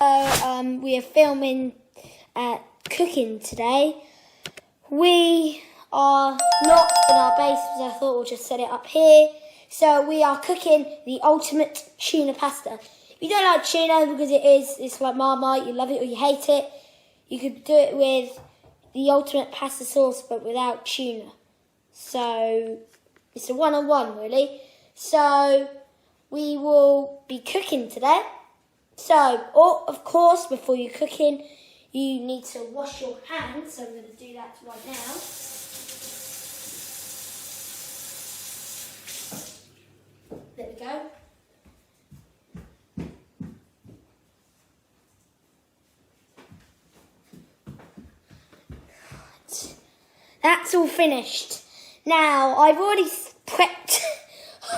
We are filming cooking today. We are not in our base, because I thought we'll just set it up here. So we are cooking the ultimate tuna pasta. If you don't like tuna, because it's like Marmite, you love it or you hate it, you could do it with the ultimate pasta sauce, but without tuna. So it's a one-on-one, really. So we will be cooking today. So, of course, before you're cooking, you need to wash your hands. So I'm going to do that right now. There we go. That's all finished. Now, I've already prepped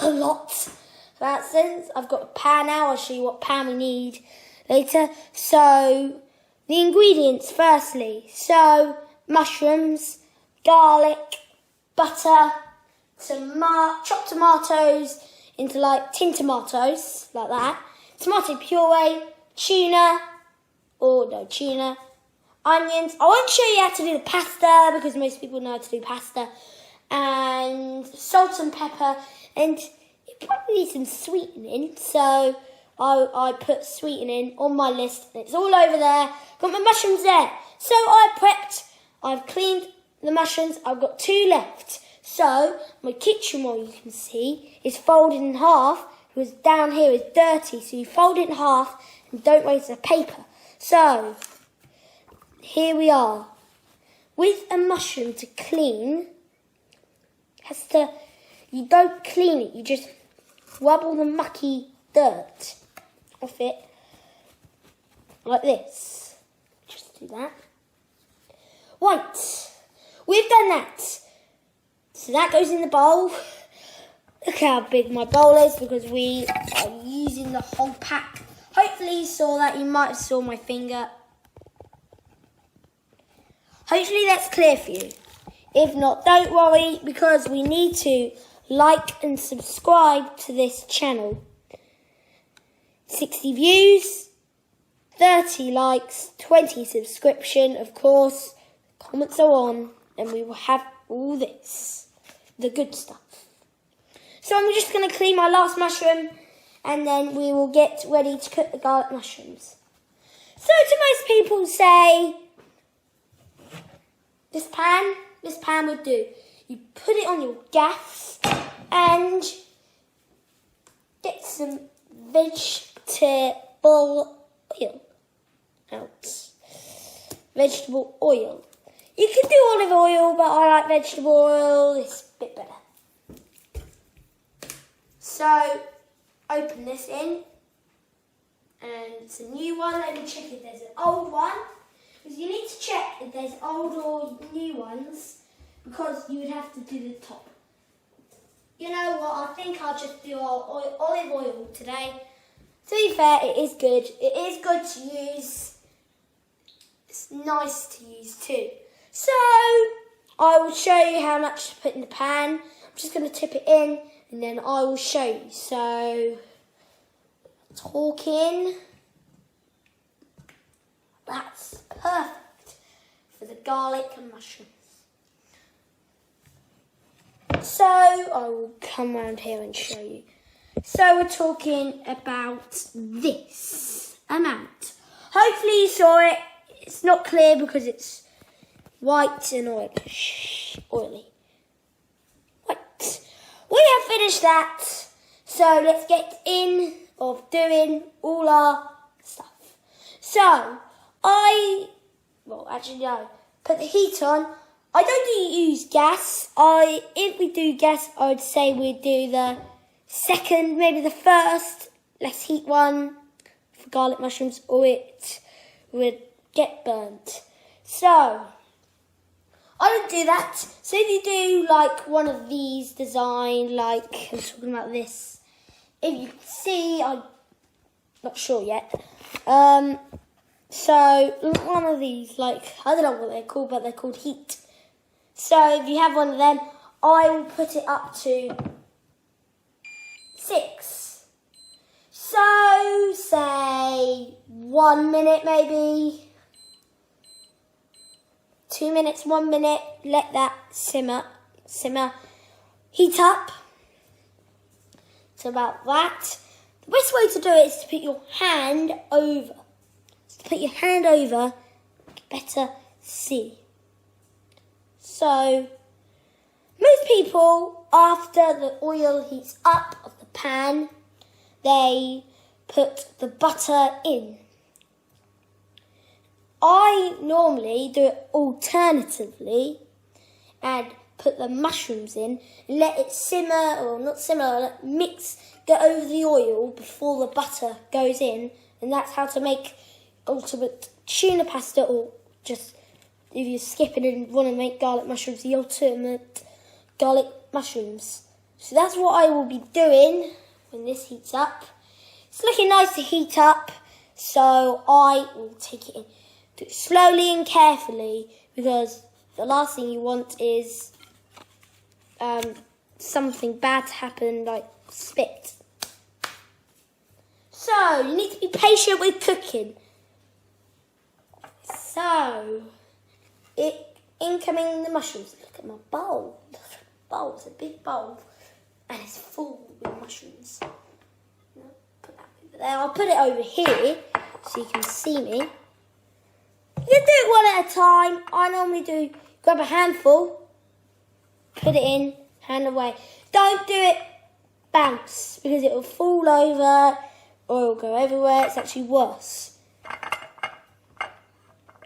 a lot for that sense. I've got a pan now. I'll show you what pan we need later. So, the ingredients firstly. So, mushrooms, garlic, butter, chopped tomatoes into like tin tomatoes, like that. Tomato puree, tuna, onions. I won't show you how to do the pasta because most people know how to do pasta. And salt and pepper. And you probably need some sweetening. So I put sweetening on my list. And it's all over there. Got my mushrooms there. So I've cleaned the mushrooms. I've got 2 left. So my kitchen roll, you can see, is folded in half. Because down here is dirty. So you fold it in half and don't waste the paper. So here we are. With a mushroom to clean, you don't clean it, you just rub all the mucky dirt off it, like this. Just do that. Right, we've done that. So that goes in the bowl. Look how big my bowl is, because we are using the whole pack. Hopefully you saw that, you might have saw my finger. Hopefully that's clear for you. If not, don't worry, because we need to like and subscribe to this channel. 60 views, 30 likes, 20 subscription, of course. Comments are on, and we will have all this, the good stuff. So I'm just going to clean my last mushroom, and then we will get ready to cook the garlic mushrooms. So to most people say, this pan would do. You put it on your gas and get some vegetable oil out. Vegetable oil. You can do olive oil, but I like vegetable oil. It's a bit better. So, open this in. And it's a new one. Let me check if there's an old one. Because you need to check if there's old or new ones, because you would have to do the top. You know what, I think I'll just do olive oil today. To be fair, it is good. It is good to use. It's nice to use too. So, I will show you how much to put in the pan. I'm just going to tip it in, and then I will show you. So, talking. That's perfect for the garlic and mushrooms. So I will come around here and show you. So we're talking about this amount. Hopefully you saw it. It's not clear because it's white and oily. Right. We have finished that. So let's get in of doing all our stuff. So put the heat on. I don't use gas. If we do gas, I would say we'd do the second, maybe the first, less heat one for garlic mushrooms, or it would get burnt. So, I don't do that. So if you do like one of these design, like I'm talking about this, if you can see, I'm not sure yet. So, one of these, like, I don't know what they're called, but they're called heat. So, if you have one of them, I will put it up to 6. So, So, say 1 minute maybe. 2 minutes, 1 minute. Let that simmer, heat up. So about that. The best way to do it is to put your hand over. Better see. So, most people, after the oil heats up of the pan, they put the butter in. I normally do it alternatively and put the mushrooms in and let it simmer, or not simmer, get over the oil before the butter goes in. And that's how to make ultimate tuna pasta, or just if you're skipping and want to make garlic mushrooms, the ultimate garlic mushrooms. So that's what I will be doing when this heats up. It's looking nice to heat up, so I will take it in. Do it slowly and carefully, because the last thing you want is something bad to happen, like spit. So, you need to be patient with cooking. So, incoming the mushrooms. Look at my bowl. Look at the bowl. It's a big bowl. And it's full with mushrooms. Put that over there. I'll put it over here so you can see me. You can do it one at a time. I normally do grab a handful, put it in, hand away. Don't do it bounce, because it will fall over or it will go everywhere. It's actually worse.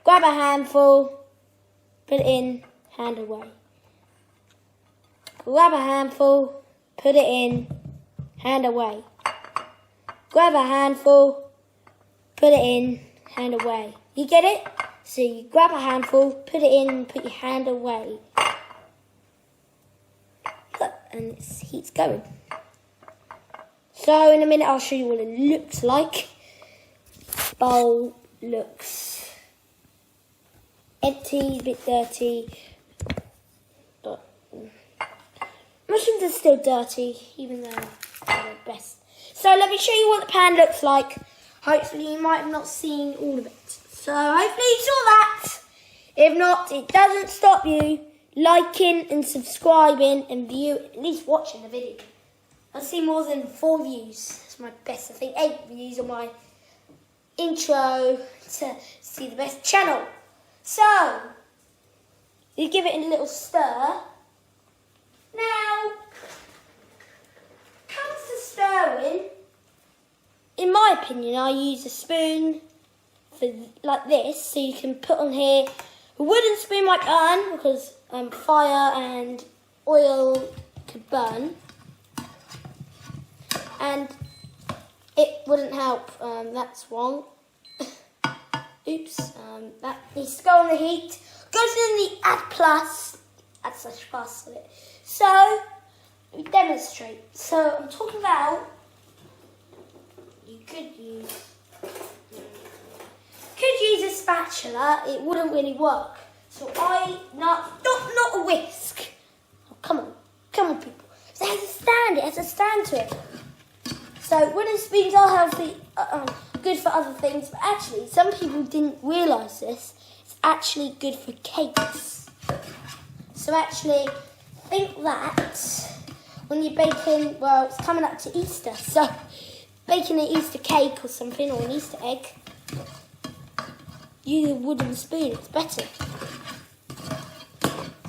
Grab a handful, put it in, hand away. Grab a handful, put it in, hand away. Grab a handful, put it in, hand away. You get it? So you grab a handful, put it in, put your hand away. Look, and the heat's going. So in a minute I'll show you what it looks like. Bowl looks empty, a bit dirty. But mushrooms are still dirty, even though they're the best. So let me show you what the pan looks like. Hopefully you might have not seen all of it. So hopefully you saw that. If not, it doesn't stop you liking and subscribing and at least watching the video. I see more than 4 views. That's my best. I think 8 views on my intro to see the best channel. So, you give it a little stir. Now, comes to stirring, in my opinion, I use a spoon like this, so you can put on here. A wooden spoon might burn, because fire and oil could burn. And it wouldn't help. That's wrong. Oops. That needs to go on the heat. Goes in the add plus. Add slash plus on it. So, we demonstrate. So, I'm talking about, you could use a spatula. It wouldn't really work. So not a whisk. Oh, come on people. So it has a stand to it. So wooden spoons are healthy, good for other things, but actually some people didn't realise this. It's actually good for cakes. So actually, think that when you're baking, well, it's coming up to Easter, so baking an Easter cake or something, or an Easter egg, use a wooden spoon, it's better.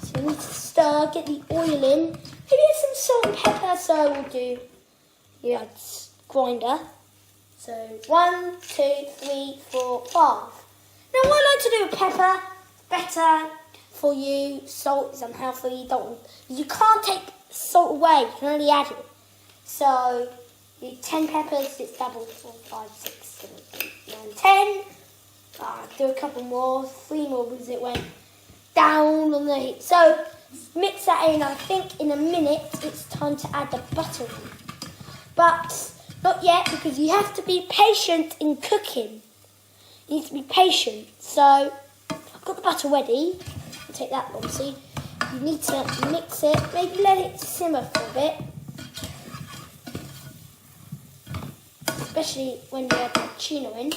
So you need to stir, get the oil in, maybe add some salt and pepper, so we'll do, grinder. So 1, 2, 3, 4, 5. Now what I like to do with pepper, better for you. Salt is unhealthy. You can't take salt away. You can only add it. So you 10 peppers. It's double. 4, 5, 6, 7, 8, 9, 10. Do a couple more. 3 more because it went down on the heat. So mix that in. I think in a minute it's time to add the butter in. But not yet, because you have to be patient in cooking. You need to be patient. So I've got the butter ready. It'll take that long. So you need to mix it. Maybe let it simmer for a bit. especially when you add cappuccino in.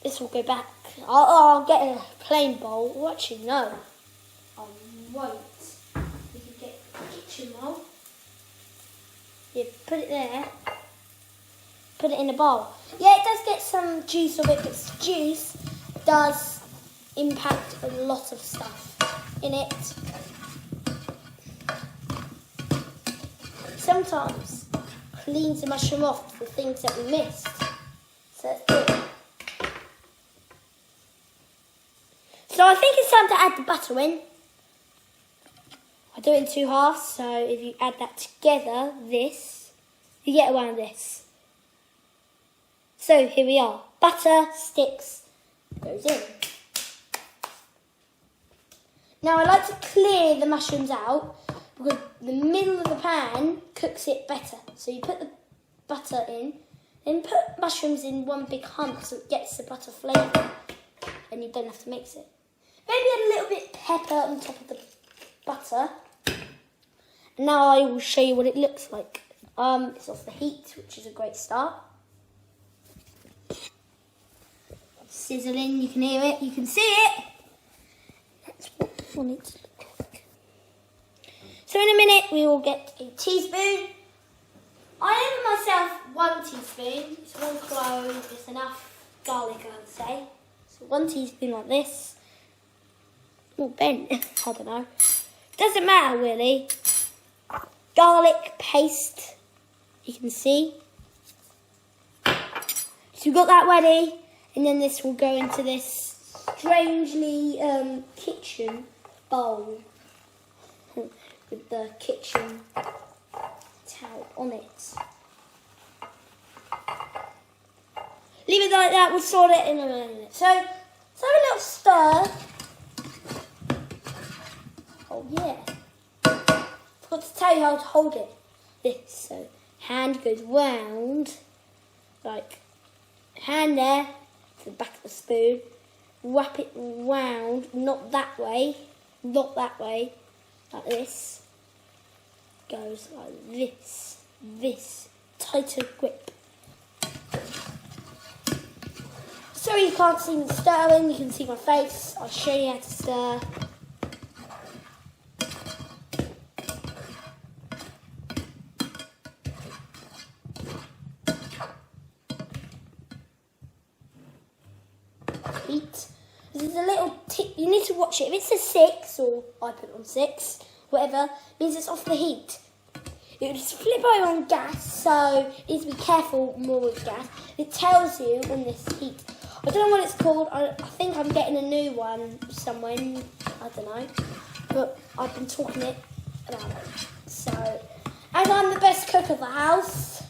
This will go back. I'll get a plain bowl. Well, actually, no. I won't. You can get a kitchen bowl. You put it there. Put it in a bowl. Yeah, it does get some juice of it, but juice does impact a lot of stuff in it. Sometimes cleans the mushroom off the things that we missed. So that's good. So I think it's time to add the butter in. I do it in 2 halves, so if you add that together, this, you get around this. So here we are. Butter, sticks, goes in. Now I like to clear the mushrooms out because the middle of the pan cooks it better. So you put the butter in, then put mushrooms in one big hump so it gets the butter flavour and you don't have to mix it. Maybe add a little bit of pepper on top of the butter. And now I will show you what it looks like. It's off the heat, which is a great start. Sizzling, you can hear it, you can see it. That's what I want it to look like. So in a minute we will get a teaspoon. I have myself 1 teaspoon. It's 1 clove, it's enough garlic I would say. So 1 teaspoon like this. Or bent, I don't know. Doesn't matter really. Garlic paste, you can see. So we've got that ready, and then this will go into this strangely kitchen bowl with the kitchen towel on it. Leave it like that, we'll sort it in a minute. So let's have a little stir. Oh yeah. Forgot to tell you how to hold it. This, so hand goes round, like hand there to the back of the spoon, wrap it round, not that way, like this. Goes like this, tighter grip. Sorry you can't see me stirring, you can see my face, I'll show you how to stir. Heat. There's a little tip, you need to watch it. If it's a 6, or I put it on 6, whatever, means it's off the heat. You just flip over on gas, so you need to be careful more with gas. It tells you on this heat. I don't know what it's called. I think I'm getting a new one somewhere. I don't know. But I've been talking it about it. So, as I'm the best cook of the house,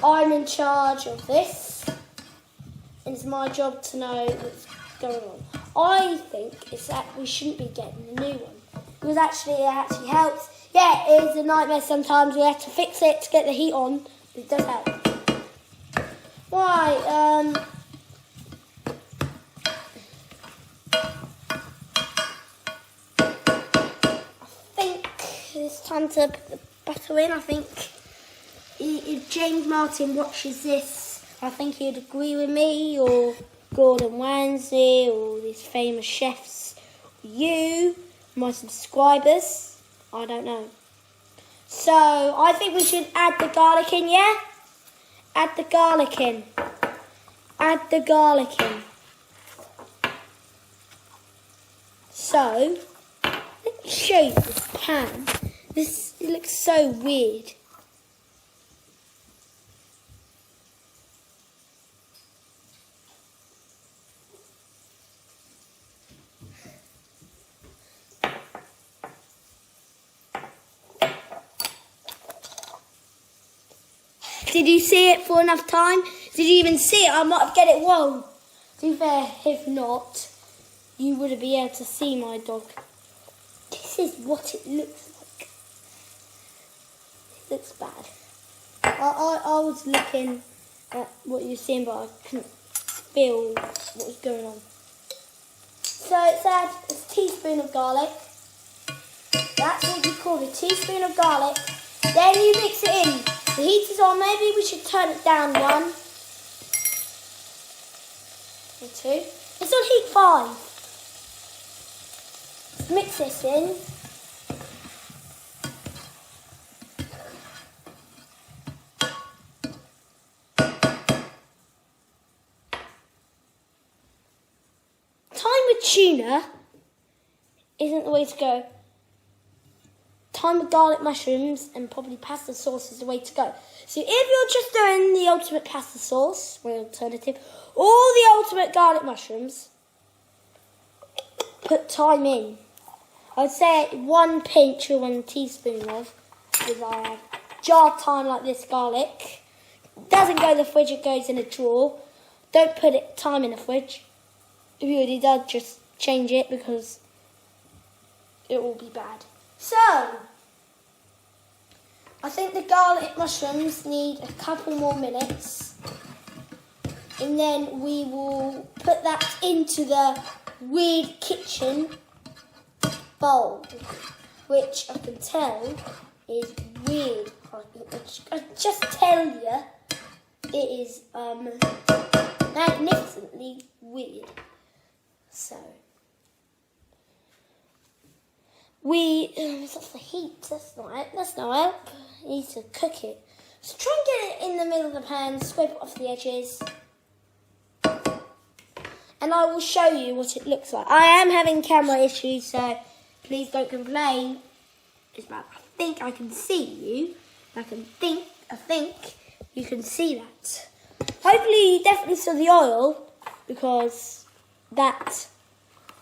I'm in charge of this. And it's my job to know what's going on. I think it's that we shouldn't be getting a new one. Because it actually helps. Yeah, it is a nightmare sometimes. We have to fix it to get the heat on. But it does help. Right, I think it's time to put the butter in. I think if James Martin watches this, I think he'd agree with me, or Gordon Ramsay, or these famous chefs. You, my subscribers, I don't know. So, I think we should add the garlic in, yeah? Add the garlic in. Add the garlic in. So, let me show you this pan. It looks so weird. Did you see it for enough time? Did you even see it? I might have get it wrong. To be fair, if not, you wouldn't be able to see my dog. This is what it looks like. It looks bad. I was looking at what you were seeing, but I couldn't feel what was going on. So it's add a teaspoon of garlic. That's what you call a teaspoon of garlic. Then you mix it in. The heat is on. Maybe we should turn it down 1 or 2. It's on heat 5. Let's mix this in. Time with tuna isn't the way to go. Time with garlic mushrooms and probably pasta sauce is the way to go. So if you're just doing the ultimate pasta sauce, or alternative, or the ultimate garlic mushrooms, put thyme in. I'd say 1 pinch or 1 teaspoon of, because I have jarred thyme like this garlic. It doesn't go in the fridge, it goes in a drawer. Don't put thyme in the fridge. If you already did, just change it because it will be bad. So, I think the garlic mushrooms need a couple more minutes. And then we will put that into the weird kitchen bowl, which I can tell is weird. I just tell you, it is magnificently weird. So, that's the heat, that's not it, that's not help. You need to cook it. So try and get it in the middle of the pan, scrape it off the edges. And I will show you what it looks like. I am having camera issues, so please don't complain. It's about, I think I can see you. I think you can see that. Hopefully you definitely saw the oil, because that,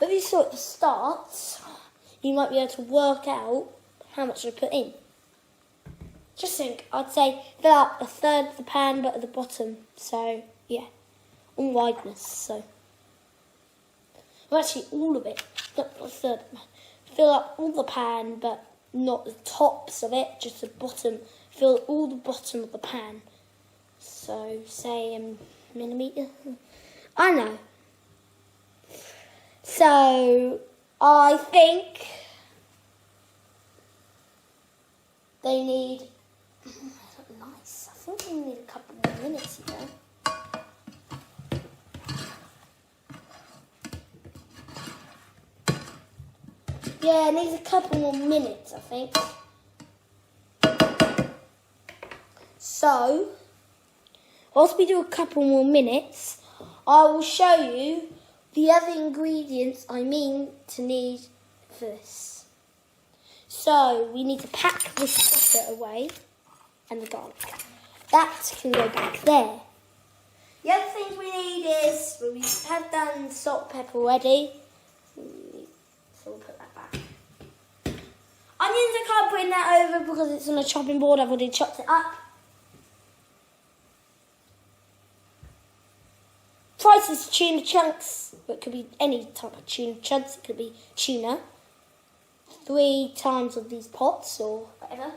if you saw at the start, you might be able to work out how much I put in. Just think, I'd say fill up 1/3 of the pan, but at the bottom. So, yeah, all wideness. So, well, actually, all of it, not 1/3. Fill up all the pan, but not the tops of it, just the bottom. Fill all the bottom of the pan. So, say millimetre. I know. So, I think they need, nice, I think they need a couple more minutes, you know. Yeah, it needs a couple more minutes, I think. So, whilst we do a couple more minutes, I will show you the other ingredients I mean to need for this. So, we need to pack this butter away and the garlic. That can go back there. The other things we need is, well, we have done salt, pepper already. So we'll put that back. Onions I can't put in that over because it's on a chopping board. I've already chopped it up. Slices of tuna chunks, but it could be any type of tuna chunks. It could be tuna. 3 times of these pots or whatever.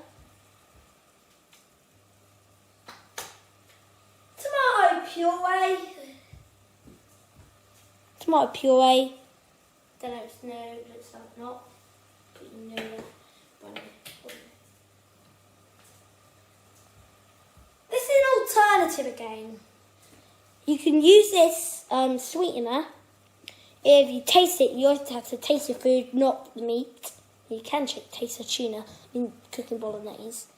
Tomato puree. Tomato puree. Don't know if it's no, it looks like not. Put your no there. This is an alternative again. You can use this sweetener. If you taste it, you always have to taste your food, not the meat. You can taste the tuna in cooking bolognese.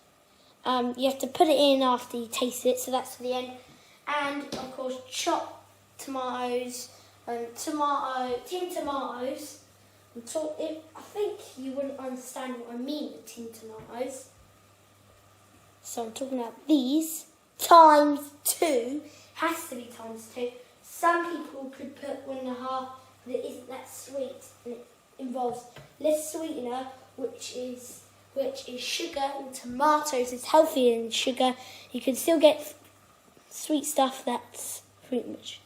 You have to put it in after you taste it, so that's for the end. And, of course, chopped tomatoes, tin tomatoes. I think you wouldn't understand what I mean with tin tomatoes. So I'm talking about these times 2. Has to be times 2. Some people could put 1.5, but it isn't that sweet, and it involves less sweetener, which is sugar, and tomatoes is healthier than sugar. You can still get sweet stuff that's fruit much.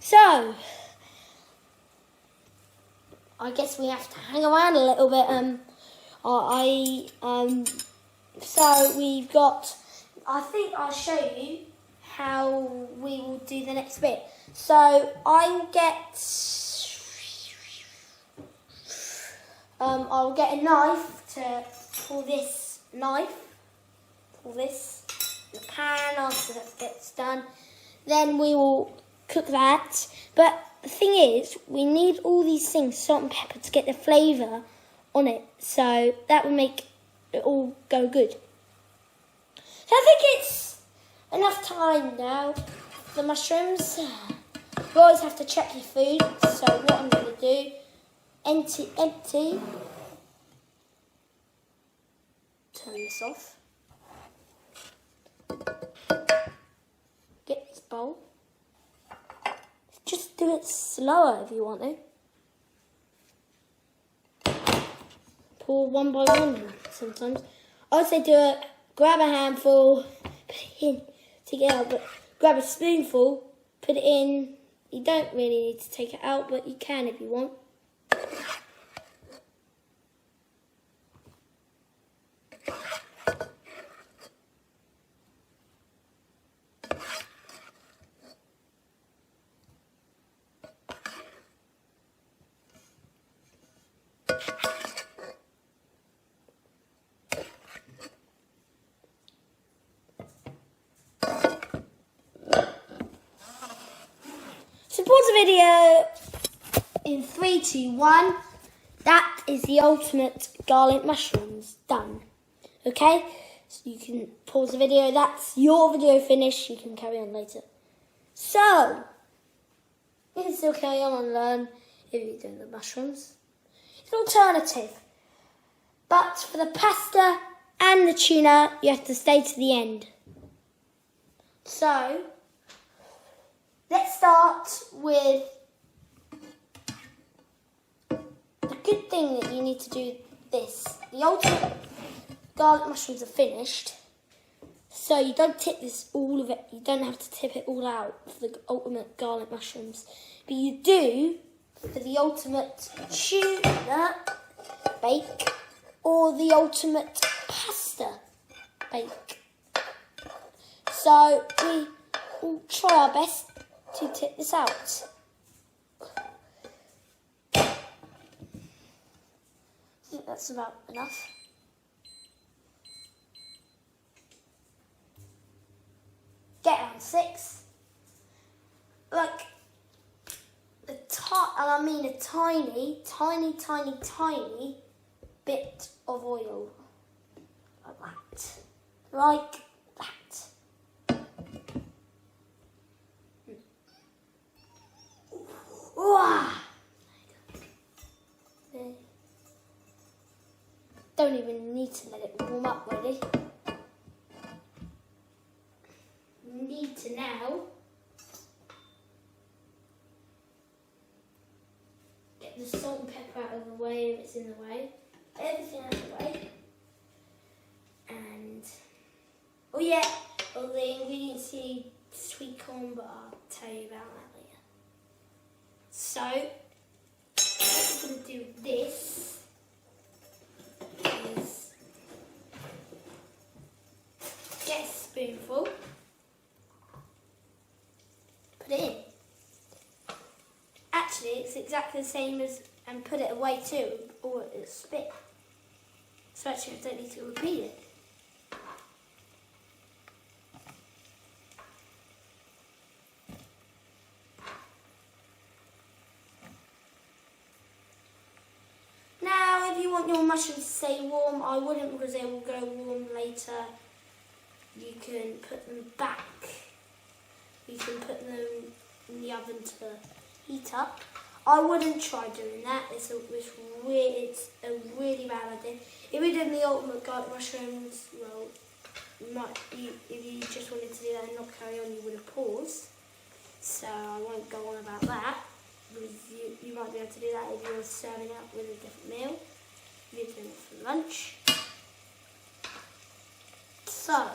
So I guess we have to hang around a little bit. So we've got. I think I'll show you how we will do the next bit. So I'll get a knife to pull this. the pan after that gets done. Then we will cook that. But the thing is, we need all these things, salt and pepper, to get the flavour on it. So that will make it all go good. So I think it's enough time now for the mushrooms. You always have to check your food. So what I'm going to do, empty. Turn this off. Get this bowl. Just do it slower if you want to. Pour one by one sometimes. I would say do it, grab a handful, put it in, take it out, but grab a spoonful, put it in. You don't really need to take it out, but you can if you want. So pause the video in 3, 2, 1. That is the ultimate garlic mushrooms done. Okay? So you can pause the video. That's your video finished. You can carry on later. So, you can still carry on and learn if you're doing the mushrooms. It's an alternative. But for the pasta and the tuna, you have to stay to the end. So, let's start with the good thing that you need to do this. The ultimate garlic mushrooms are finished. So you don't tip this all of it. You don't have to tip it all out for the ultimate garlic mushrooms. But you do for the ultimate tuna bake or the ultimate pasta bake. So we will try our best to tip this out. I think that's about enough. Get on 6. Like a tiny bit of oil. Like that. Like that. Wow. Don't even need to let it warm up, really. You need to now get the salt and pepper out of the way if it's in the way. Everything out of the way. And, oh yeah, all the ingredients you need to tweak on, but I'll tell you about that later. So, what we're going to do with this is get a spoonful, put it in. Actually, it's exactly the same as, and put it away too, or it'll spit. So actually I don't need to repeat it. Now, if you want your mushrooms to stay warm, I wouldn't because they will go warm later. You can put them back. You can put them in the oven to heat up. I wouldn't try doing that. It's a really bad idea. If you're doing the ultimate garlic mushrooms, well, if you just wanted to do that and not carry on, you would have paused. So I won't go on about that. Because you might be able to do that if you're serving up with a different meal. If you're doing it for lunch. So,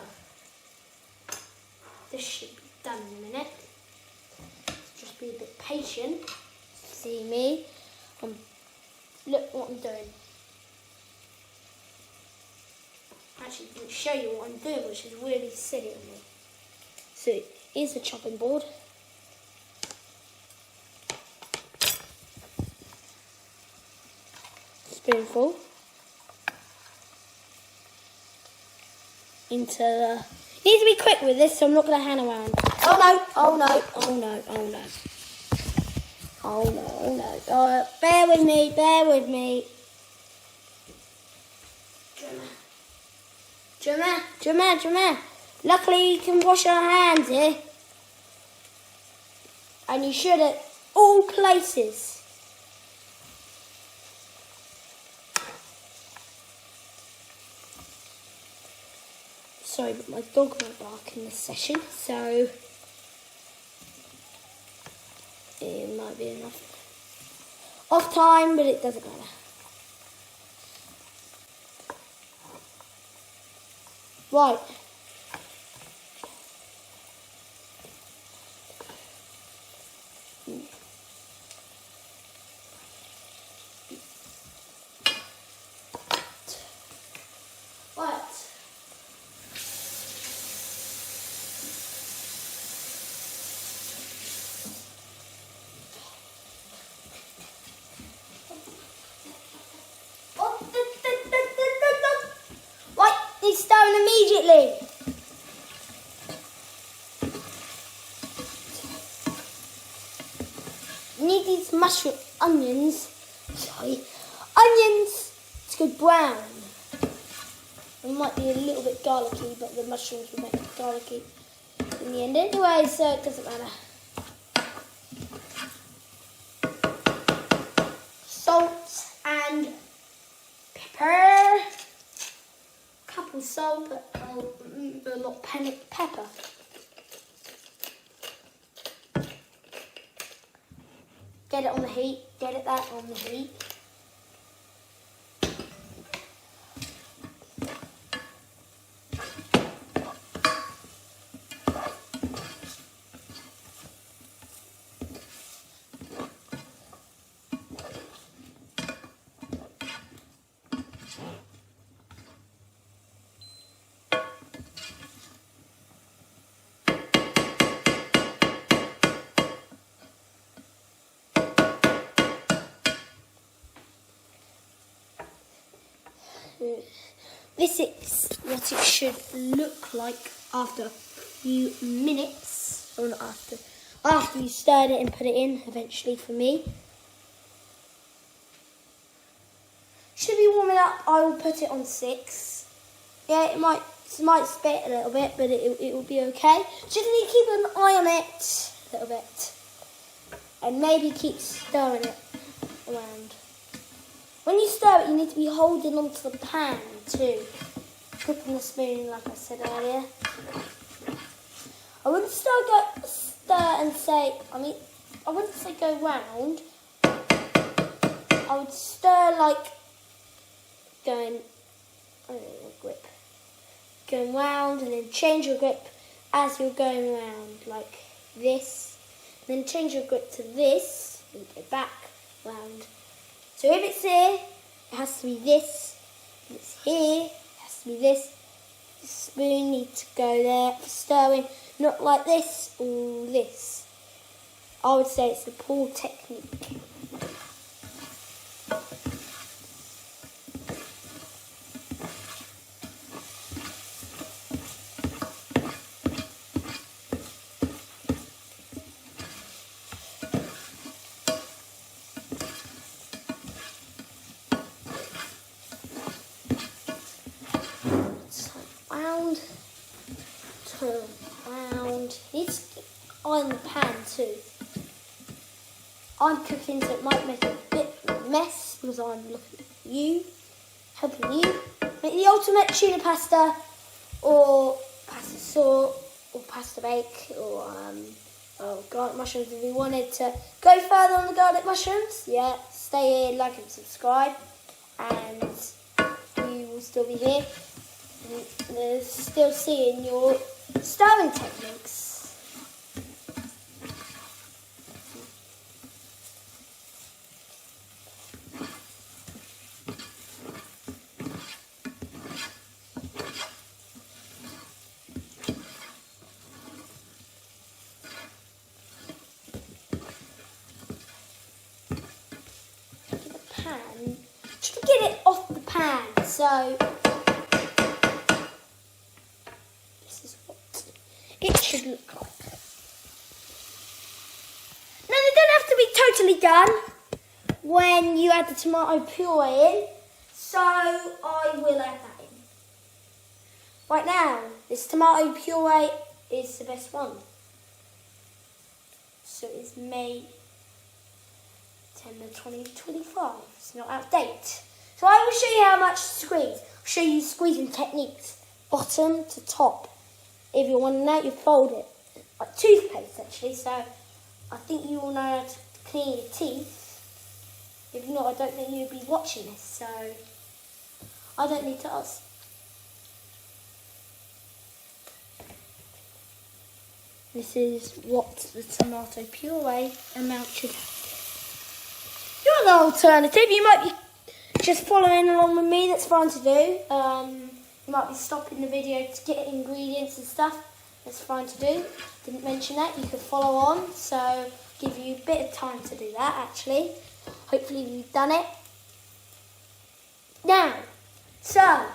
this should be done in a minute. Just be a bit patient. See me. Look what I'm doing. Actually, I didn't show you what I'm doing, which is really silly of me. So, here's the chopping board. Spoonful into Need to be quick with this, so I'm not going to hang around. Oh no! Oh no! Oh no! Oh no! Oh no! Oh no! Bear with me! Bear with me! Gemma. Luckily, you can wash your hands here. And you should at all places. Sorry, but my dog might bark in this session, so it might be enough off time, but it doesn't matter. Right. He's stirring immediately. You need these onions to go brown. It might be a little bit garlicky, but the mushrooms will make it garlicky in the end anyway, so it doesn't matter. Salt and pepper. Couple salt, but a lot of pepper. Get it on the heat. Get it that on the heat. This is what it should look like after a few minutes, or not after you stirred it and put it in eventually for me. Should be warming up. I will put it on 6. Yeah, it might spit a little bit, but it will be okay. Just need to keep an eye on it a little bit, and maybe keep stirring it around. When you stir it, you need to be holding onto the pan too, gripping the spoon like I said earlier. I wouldn't I wouldn't say go round. I would stir like going round, and then change your grip as you're going round, like this. Then change your grip to this, and go back round. So if it's here, it has to be this. If it's here, it has to be this. The spoon needs to go there for stirring, not like this or this. I would say it's the poor technique. Turn round. It's on the pan too. I'm cooking, so it might make a bit of a mess because I'm looking at you, helping you make the ultimate tuna pasta, or pasta sauce, or pasta bake, or garlic mushrooms. If you wanted to go further on the garlic mushrooms, yeah, stay here, like and subscribe, and you will still be here. Still seeing your stirring techniques. The pan, just to get it off the pan, so this is what should look like. Now they don't have to be totally done when you add the tomato puree in, so I will add that in. Right now, this tomato puree is the best one. So it's May 10, 2025. It's not out of date. So I will show you how much to squeeze. I'll show you squeezing techniques, bottom to top. If you want to know, you fold it like toothpaste actually. So I think you all know how to clean your teeth. If not, I don't think you'd be watching this. So I don't need to ask. This is what the tomato puree amount should have. You're the alternative. You might be just following along with me. That's fine to do. You might be stopping the video to get ingredients and stuff. That's fine to do. Didn't mention that. You could follow on. So give you a bit of time to do that actually. Hopefully you've done it. Now, so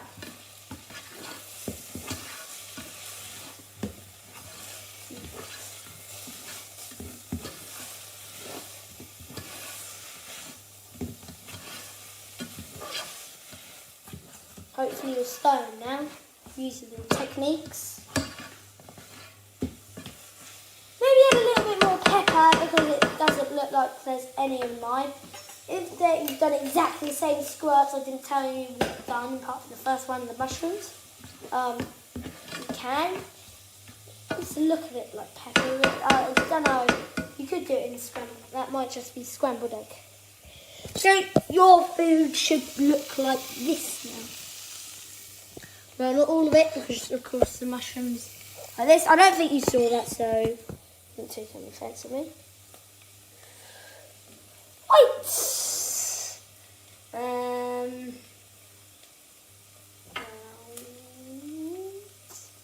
hopefully you're stirring now, using the techniques. Maybe add a little bit more pepper because it doesn't look like there's any in mine. If you've done exactly the same squirts I didn't tell you you've done, apart from the first one, the mushrooms, you can. Just look at it like pepper. I don't know, you could do it in scrambled. That might just be scrambled egg. So your food should look like this now. Well, not all of it, because of course the mushrooms like this. I don't think you saw that, so don't take any offence at me. Right.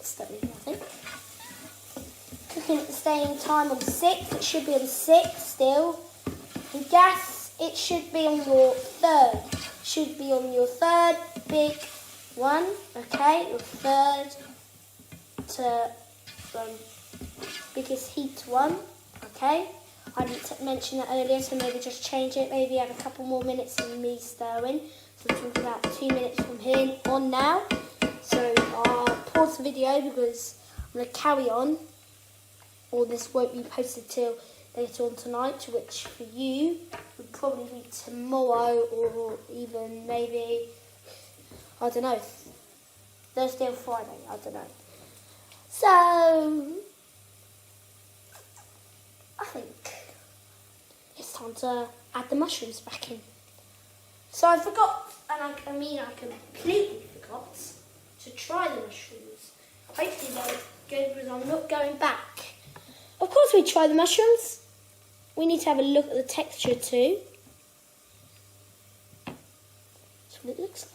Start with nothing. Cooking at the same time on 6. It should be on 6 still. And gas, it should be on your third. Should be on your third big one. Okay, your third to biggest heat one. Okay. I didn't mention that earlier, so maybe just change it. Maybe add a couple more minutes of me stirring. So we're talking about 2 minutes from here on now. So I'll pause the video because I'm going to carry on. Or this won't be posted till later on tonight, which for you would probably be tomorrow or even maybe, I don't know, Thursday or Friday, I don't know. So, I think it's time to add the mushrooms back in. So I forgot, and I completely forgot to try the mushrooms. Hopefully they're good because I'm not going back. Of course we try the mushrooms. We need to have a look at the texture too. That's what it looks like.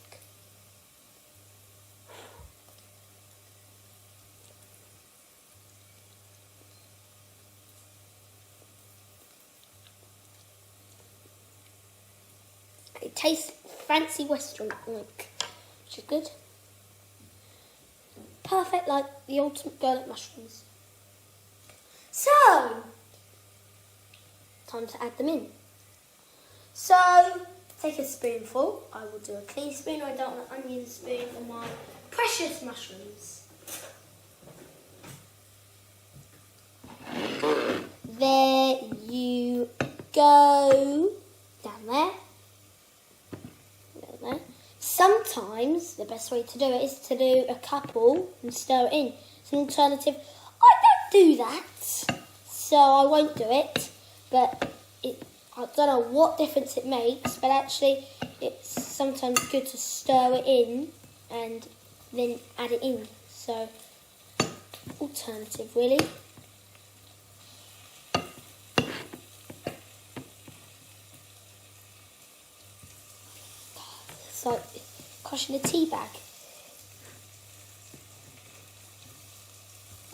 It tastes fancy Western like, which is good. Perfect, like the ultimate garlic mushrooms. So, time to add them in. So, take a spoonful. I will do a clean spoon. I don't want an onion spoon for my precious mushrooms. There you go. Down there. Sometimes the best way to do it is to do a couple and stir it in. It's an alternative. I don't do that, so I won't do it. But I don't know what difference it makes, but actually it's sometimes good to stir it in and then add it in. So, alternative really. It's like crushing a tea bag.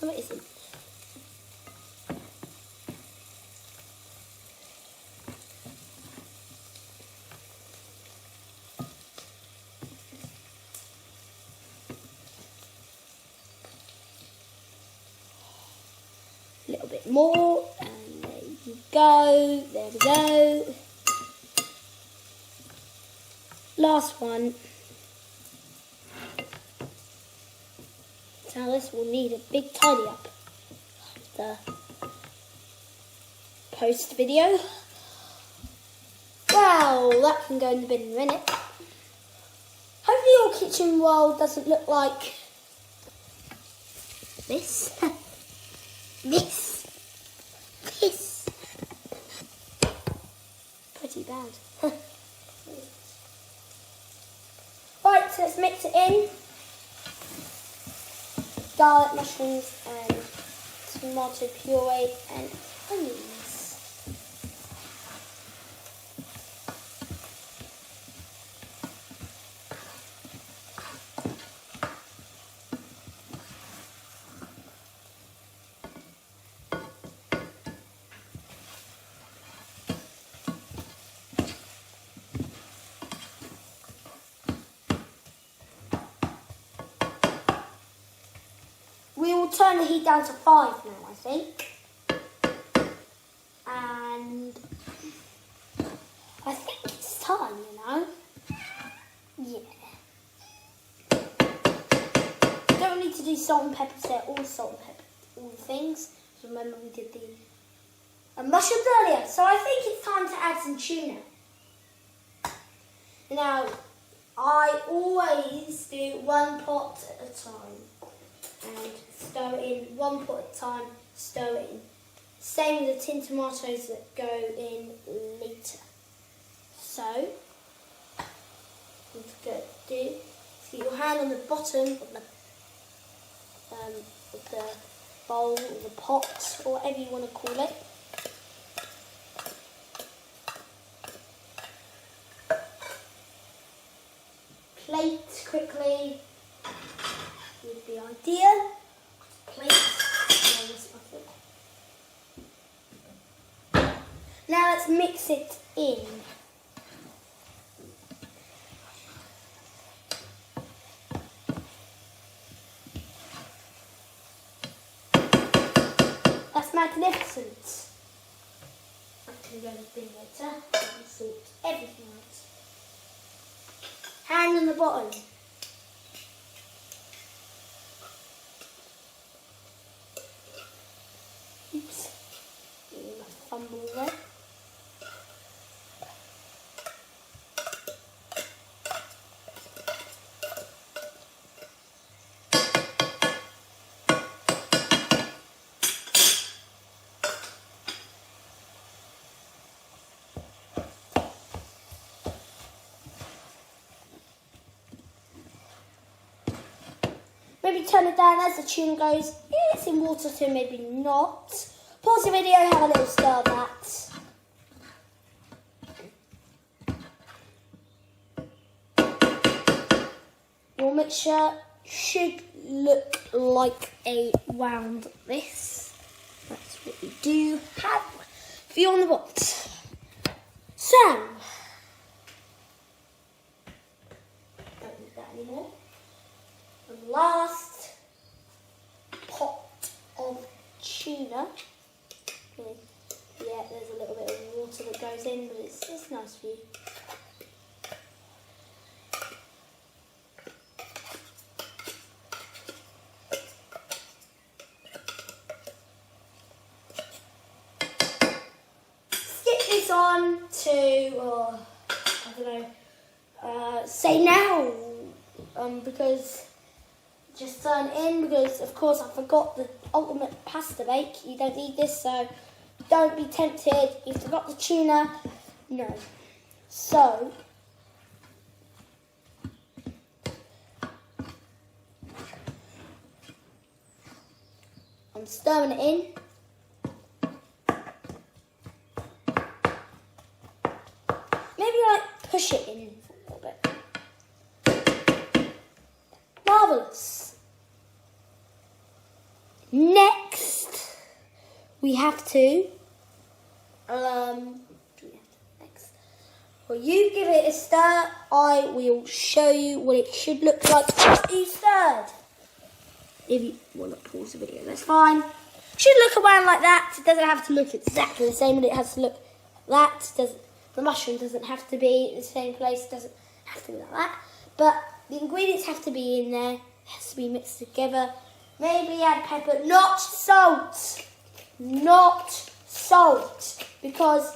No, it isn't. bit more, and there you go. There we go. Last one. Now this will need a big tidy up after post video. Well, that can go in the bin in a minute. Hopefully your kitchen world doesn't look like this. This. Pretty bad. Right, so let's mix it in. Garlic, mushrooms and tomato puree and onions. We will turn the heat down to 5 now, I think. And I think it's time, you know. Yeah. Don't need to do salt and pepper, they're all salt and pepper, all the things. Remember we did the mushrooms earlier. So I think it's time to add some tuna. Now, I always do 1 pot at a time. And stir it in 1 pot at a time, stir it in. Same with the tin tomatoes that go in later. So, what you're going to do is get your hand on the bottom of the bowl or the pot, or whatever you want to call it. Plate quickly. Would be ideal. Plate. Now let's mix it in. That's magnificent. I can go to the bin later and sort everything out. Hand on the bottom. Oops. Fumble there. Maybe turn it down as the tuna goes. It's in water, so maybe not. Pause the video, have a little stir of that. Your mixture should look like a round this. That's what we do have for you on the box. So, don't need that anymore. The last pot of tuna. Yeah, there's a little bit of water that goes in, but it's nice for you. Stick this on to, I don't know, say now, because just turn it in, because of course I forgot the ultimate pasta bake. You don't need this, so don't be tempted. You forgot the tuna. No. So, I'm stirring it in. Maybe like push it in for a little bit. Marvellous. Next, we have to, well, you give it a stir, I will show you what it should look like after you stirred. If you want to pause the video, that's fine. Should look around like that. It doesn't have to look exactly the same, but it has to look like that. The mushroom doesn't have to be in the same place. It doesn't have to be like that. But the ingredients have to be in there. It has to be mixed together. Maybe add pepper, not salt. Not salt. Because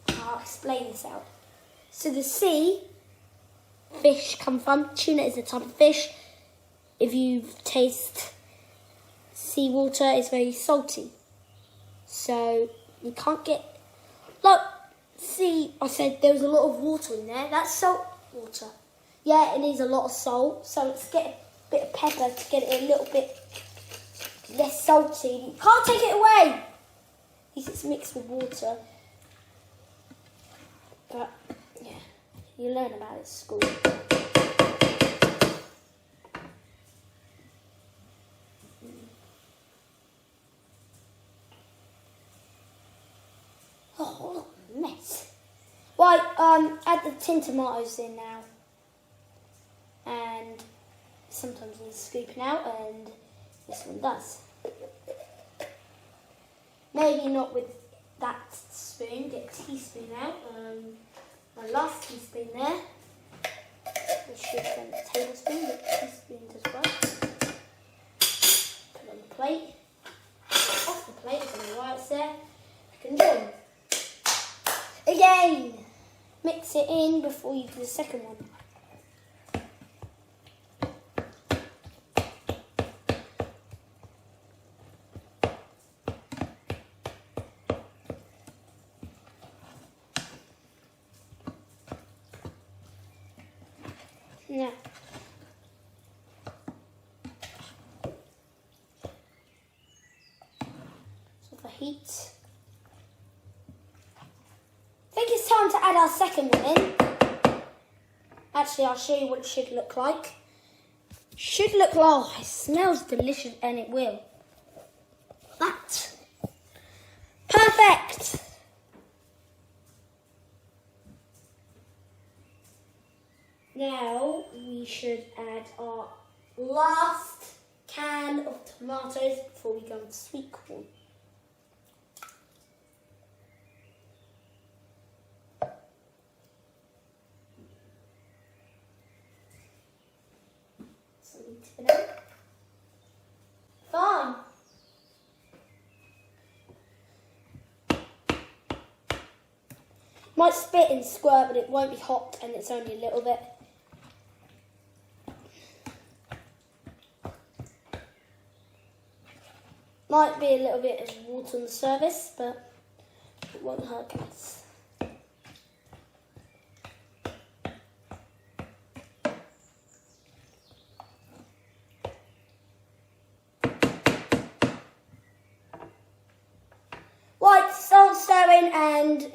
I'll explain this out. So the sea fish come from. Tuna is a type of fish. If you taste seawater, it's very salty. So you can't get... Look, see, I said there was a lot of water in there. That's salt water. Yeah, it needs a lot of salt. So let's get a bit of pepper to get it a little bit less salty. You can't take it away. At least it's mixed with water. But, yeah, you learn about it at school. Oh, mess. Right, add the tin tomatoes in now. And sometimes needs scooping out, and this one does. Maybe not with that spoon, get a teaspoon out. My last teaspoon there. We should have done a tablespoon, but teaspoons as well. Put it on the plate. Off the plate, I don't know why it's there. I can do again. Mix it in before you do the second one. Now, so for heat, I think it's time to add our second one in. Actually, I'll show you what it should look like. Should look like, oh, it smells delicious, and it will. That. Perfect. Now we should add our last can of tomatoes before we go into sweet corn. Fine. Might spit and squirt, but it won't be hot, and it's only a little bit. Might be a little bit of water on the surface, but it won't hurt, guys. Right, start stirring, and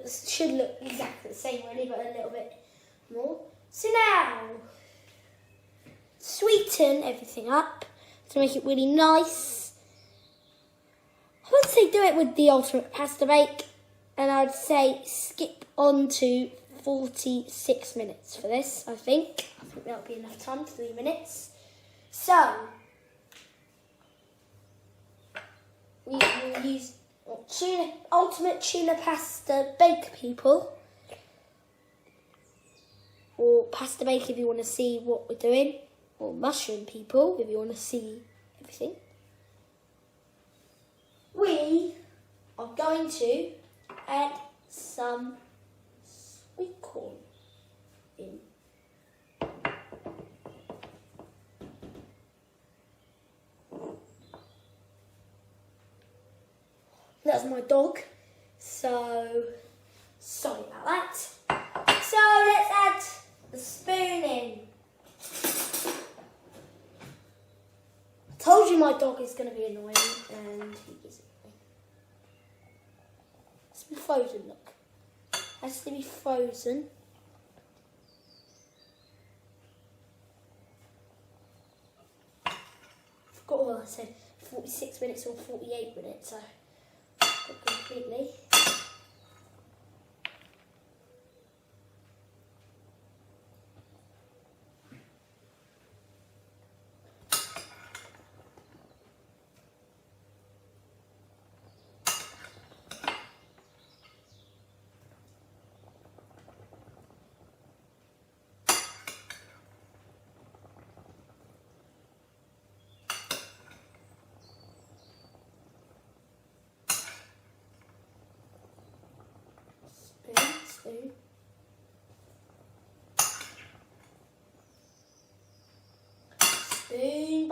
should look exactly the same really, but a little bit more. So now, sweeten everything up to make it really nice. I would say do it with the ultimate pasta bake, and I'd say skip on to 46 minutes for this, I think. That'll be enough time, 3 minutes. So, we will use ultimate tuna pasta bake, people. Or pasta bake if you want to see what we're doing. Or mushroom people if you want to see everything. We are going to add some sweet corn in. That's my dog, so sorry about that. So let's add the spoon in. I told you my dog is going to be annoying, and he is annoying. It's be frozen, look. It has to be frozen. I forgot what I said, 46 minutes or 48 minutes, so completely.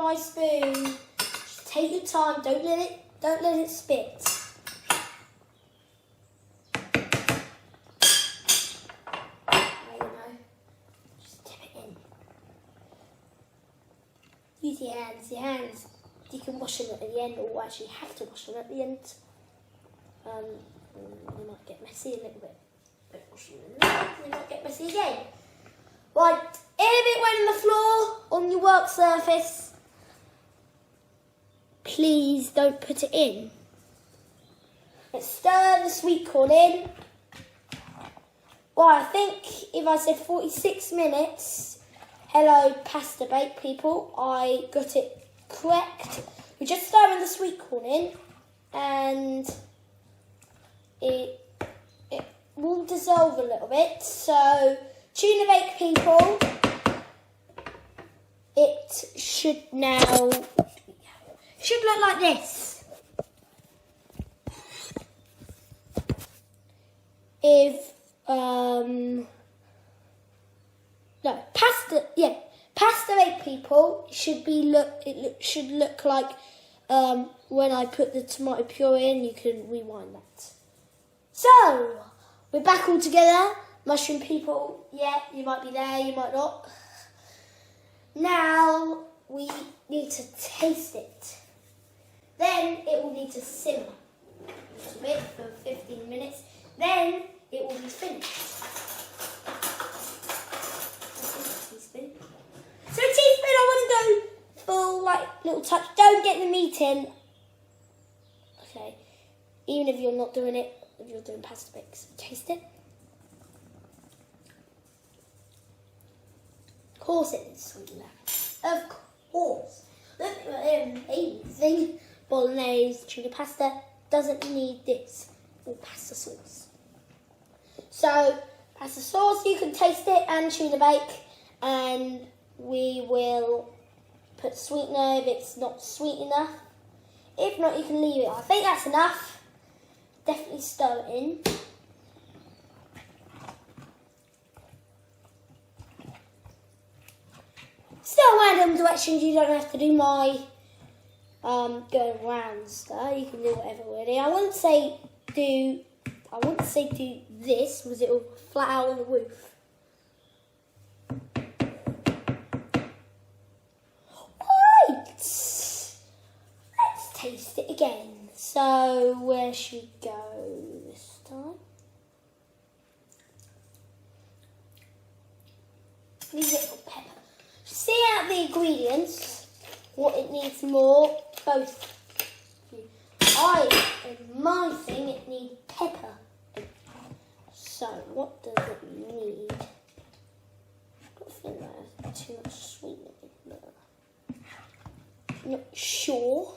my spoon. Just take your time. Don't let it spit. Just dip it in. Use your hands. You can wash them at the end, or actually have to wash them at the end. They might get messy a little bit. Don't wash them in there, they might get messy again. Right, if it went on the floor, on your work surface, please don't put it in. Let's stir the sweet corn in. Well, I think if I said 46 minutes, hello pasta bake people, I got it correct. We're just stirring the sweet corn in, and it will dissolve a little bit. So, tuna bake people, it should look like this. If pasta bake people should look like when I put the tomato puree in. You can rewind that. So we're back all together, mushroom people. Yeah, you might be there, you might not. Now we need to taste it. Then it will need to simmer a little bit for 15 minutes. Then it will be finished. So a teaspoon, I want to go full, like, little touch. Don't get the meat in. Okay. Even if you're not doing it, if you're doing pasta bakes. Taste it. Of course it is sweet enough. Of course. Look at amazing bolognese tuna pasta. Doesn't need this. Or pasta sauce. So, pasta sauce, you can taste it, and tuna bake. And we will put sweetener if it's not sweet enough. If not, you can leave it. I think that's enough. Definitely stir it in. Still random directions. You don't have to do my going round stir. You can do whatever really. I wouldn't say do this because it will flat out on the roof. Let's taste it again. So where should we go this time? Need a little pepper. See out the ingredients, what it needs more, both. In my thing, it needs pepper. So what does it need? I don't think there's too much sweetness in there. Not sure.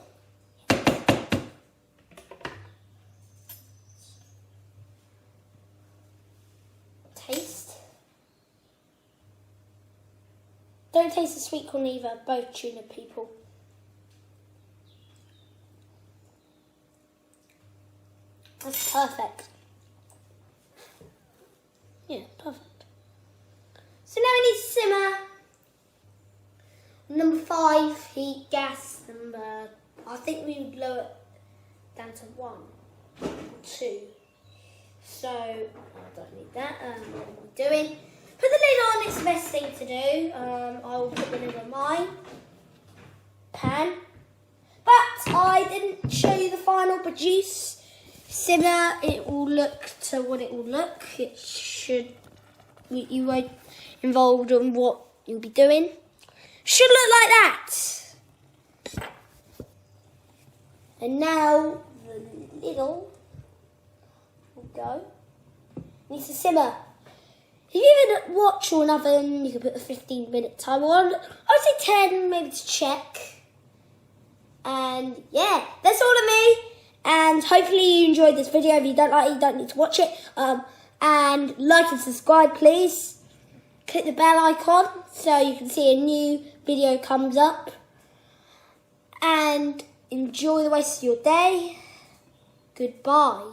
Taste. Don't taste the sweet corn either, both tuna people. That's perfect. Yeah, perfect. So now we need to simmer. Number 5, heat gas. I think we would lower it down to 1 or 2. So I don't need that. What am I doing? Put the lid on. It's the best thing to do. I will put the lid on my pan. But I didn't show you the final produce. Simmer. It will look to what it will look. It should. You won't involved in what you'll be doing. Should look like that. And now the little will go. Needs to simmer. If you have a watch or an oven, you can put a 15-minute timer on. I'd say 10, maybe to check. And yeah, that's all of me. And hopefully you enjoyed this video. If you don't like it, you don't need to watch it. And like and subscribe, please. Click the bell icon so you can see a new video comes up. And enjoy the rest of your day. Goodbye.